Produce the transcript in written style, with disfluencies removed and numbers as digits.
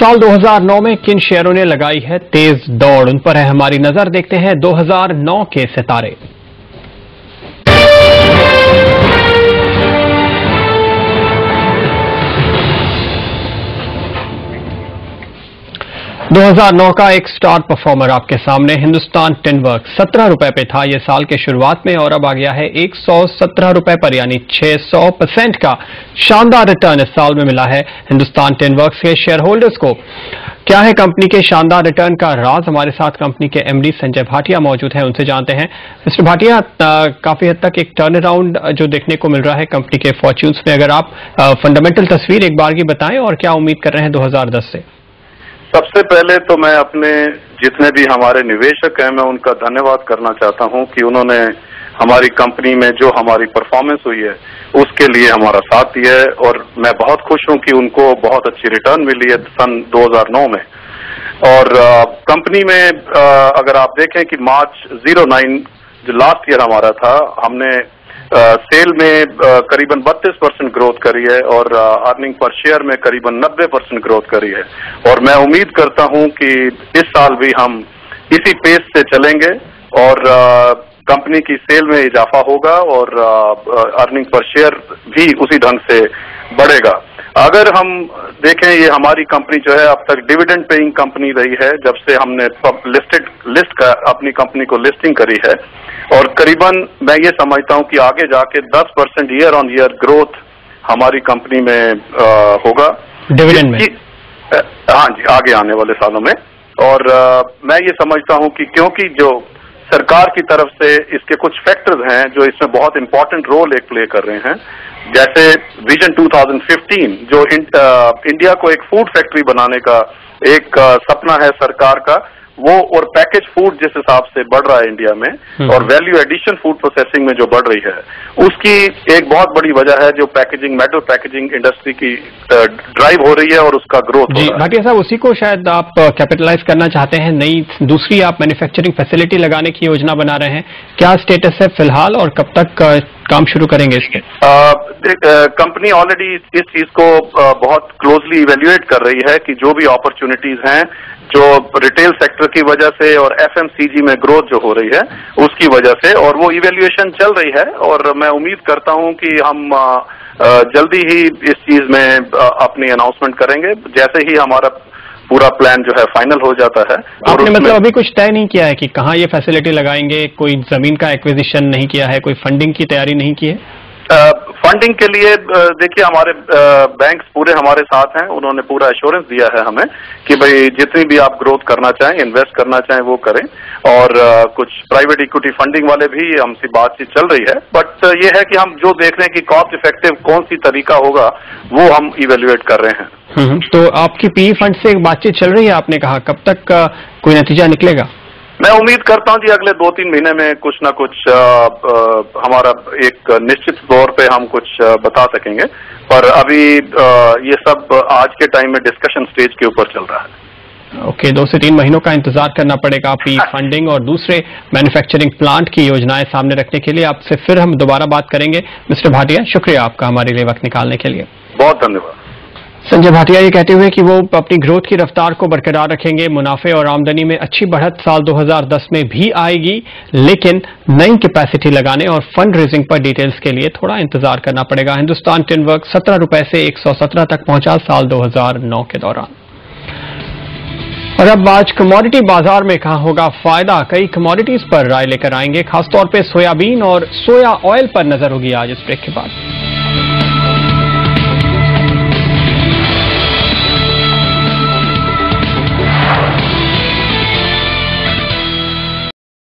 साल 2009 में किन शेयरों ने लगाई है तेज दौड़, उन पर है हमारी नजर। देखते हैं 2009 के सितारे। दो 2009 का एक स्टार परफॉर्मर आपके सामने, हिंदुस्तान टिनवर्क्स 17 रुपए पे था ये साल के शुरुआत में और अब आ गया है 117 रुपए पर, यानी 600% का शानदार रिटर्न इस साल में मिला है हिंदुस्तान टिनवर्क्स के शेयर होल्डर्स को। क्या है कंपनी के शानदार रिटर्न का राज? हमारे साथ कंपनी के एमडी संजय भाटिया मौजूद हैं, उनसे जानते हैं। मिस्टर भाटिया, काफी हद तक एक टर्न अराउंड जो देखने को मिल रहा है कंपनी के फॉर्च्यून्स में, अगर आप फंडामेंटल तस्वीर एक बार की बताएं और क्या उम्मीद कर रहे हैं 2010 से? सबसे पहले तो मैं अपने जितने भी हमारे निवेशक हैं मैं उनका धन्यवाद करना चाहता हूं कि उन्होंने हमारी कंपनी में जो हमारी परफॉर्मेंस हुई है उसके लिए हमारा साथ दिया है और मैं बहुत खुश हूं कि उनको बहुत अच्छी रिटर्न मिली है सन 2009 में। और कंपनी में अगर आप देखें कि मार्च 09 जो लास्ट ईयर हमारा था, हमने सेल में करीबन 32% ग्रोथ करी है और अर्निंग पर शेयर में करीबन 90% ग्रोथ करी है। और मैं उम्मीद करता हूं कि इस साल भी हम इसी पेस से चलेंगे और कंपनी की सेल में इजाफा होगा और अर्निंग पर शेयर भी उसी ढंग से बढ़ेगा। अगर हम देखें, ये हमारी कंपनी जो है अब तक डिविडेंड पेइंग कंपनी रही है जब से हमने अपनी कंपनी को लिस्टिंग करी है और करीबन मैं ये समझता हूं कि आगे जाके 10% ईयर ऑन ईयर ग्रोथ हमारी कंपनी में होगा डिविडेंड में। हाँ जी, आगे आने वाले सालों में। और मैं ये समझता हूं कि क्योंकि जो सरकार की तरफ से इसके कुछ फैक्टर्स हैं जो इसमें बहुत इंपॉर्टेंट रोल एक प्ले कर रहे हैं, जैसे विजन 2015 जो इंडिया को एक फूड फैक्ट्री बनाने का एक सपना है सरकार का, वो और पैकेज फूड जिस हिसाब से बढ़ रहा है इंडिया में और वैल्यू एडिशन फूड प्रोसेसिंग में जो बढ़ रही है, उसकी एक बहुत बड़ी वजह है जो पैकेजिंग मेटल पैकेजिंग इंडस्ट्री की ड्राइव हो रही है और उसका ग्रोथ जी। भाटिया साहब, उसी को शायद आप कैपिटलाइज करना चाहते हैं, नई दूसरी आप मैन्युफैक्चरिंग फैसिलिटी लगाने की योजना बना रहे हैं, क्या स्टेटस है फिलहाल और कब तक काम शुरू करेंगे इसके? कंपनी ऑलरेडी इस चीज को बहुत क्लोजली इवेल्युएट कर रही है कि जो भी अपॉर्चुनिटीज हैं जो रिटेल सेक्टर की वजह से और एफएमसीजी में ग्रोथ जो हो रही है उसकी वजह से, और वो इवेल्युएशन चल रही है और मैं उम्मीद करता हूं कि हम जल्दी ही इस चीज में अपनी अनाउंसमेंट करेंगे जैसे ही हमारा पूरा प्लान जो है फाइनल हो जाता है। आपने मतलब अभी कुछ तय नहीं किया है कि कहाँ ये फैसिलिटी लगाएंगे? कोई जमीन का एक्विजिशन नहीं किया है, कोई फंडिंग की तैयारी नहीं की है? फंडिंग के लिए देखिए हमारे बैंक्स पूरे हमारे साथ हैं, उन्होंने पूरा एश्योरेंस दिया है हमें कि भाई जितनी भी आप ग्रोथ करना चाहें, इन्वेस्ट करना चाहें वो करें। और कुछ प्राइवेट इक्विटी फंडिंग वाले भी हमसे बातचीत चल रही है, बट ये है कि हम जो देख रहे हैं कि कॉस्ट इफेक्टिव कौन सी तरीका होगा वो हम इवेल्युएट कर रहे हैं। तो आपकी पीई फंड से एक बातचीत चल रही है, आपने कहा, कब तक कोई नतीजा निकलेगा? मैं उम्मीद करता हूं कि अगले 2-3 महीने में कुछ ना कुछ हमारा एक निश्चित तौर पे हम कुछ बता सकेंगे, पर अभी ये सब आज के टाइम में डिस्कशन स्टेज के ऊपर चल रहा है। ओके, 2 से 3 महीनों का इंतजार करना पड़ेगा पी फंडिंग और दूसरे मैन्युफैक्चरिंग प्लांट की योजनाएं सामने रखने के लिए। आपसे फिर हम दोबारा बात करेंगे। मिस्टर भाटिया, शुक्रिया आपका हमारे लिए वक्त निकालने के लिए। बहुत धन्यवाद। संजय भाटिया ये कहते हुए कि वो अपनी ग्रोथ की रफ्तार को बरकरार रखेंगे, मुनाफे और आमदनी में अच्छी बढ़त साल 2010 में भी आएगी, लेकिन नई कैपेसिटी लगाने और फंड रेजिंग पर डिटेल्स के लिए थोड़ा इंतजार करना पड़ेगा। हिंदुस्तान टिनवर्क्स 17 रुपए से 117 तक पहुंचा साल 2009 के दौरान। और अब आज कमोडिटी बाजार में कहां होगा फायदा, कई कमोडिटीज पर राय लेकर आएंगे, खासतौर पर सोयाबीन और सोया ऑयल पर नजर होगी आज इस ब्रेक के बाद।